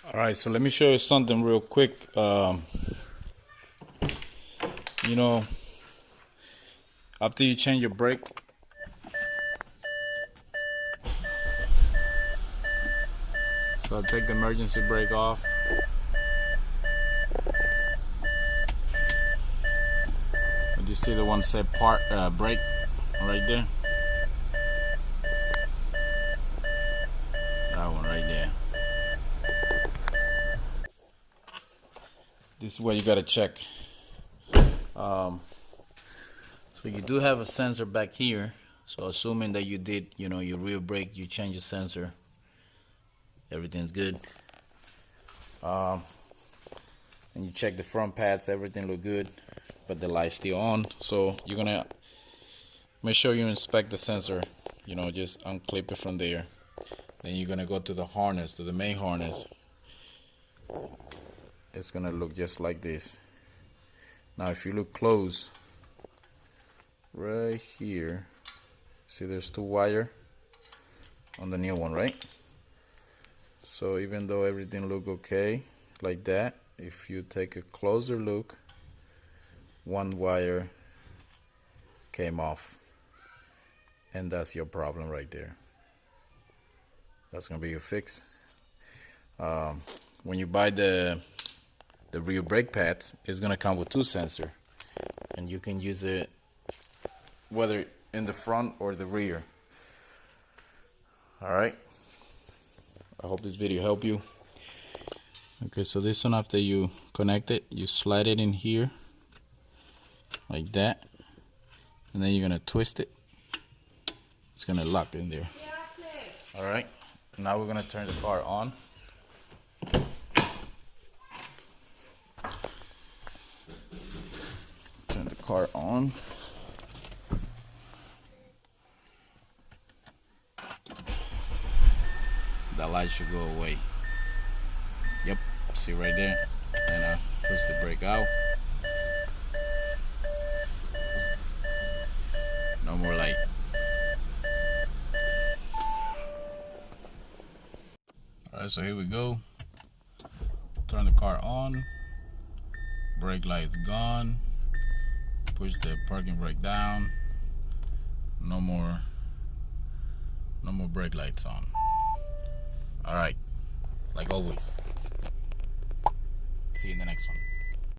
All right, so let me show you something real quick. You know, after you change your brake, so I'll take the emergency brake off. And you see the one set part brake right there? That one right there. This is what you gotta check. So you do have a sensor back here. So assuming that you did, your rear brake, you change the sensor, everything's good. And you check the front pads, everything look good, but the light's still on. So you're gonna make sure you inspect the sensor. Just unclip it from there. Then you're gonna go to the harness, to the main harness. It's gonna look just like this. Now if you look close, right here, see there's 2 wires on the new one, right? So even though everything look okay like that, if you take a closer look, 1 wire came off, and that's your problem right there. That's gonna be your fix. When you buy the rear brake pads, it's gonna come with 2 sensors, and you can use it whether in the front or the rear. Alright, I hope this video helped you. Okay, so this one, after you connect it, you slide it in here like that, and then you're gonna twist it. It's gonna lock in there. Alright, now we're gonna turn the car on. Turn the car on. The light should go away. Yep, see right there. And I push the brake out. No more light. Alright, so here we go. Turn the car on. Brake light's gone. Push the parking brake down. No more brake lights on. Alright, like always. See you in the next one.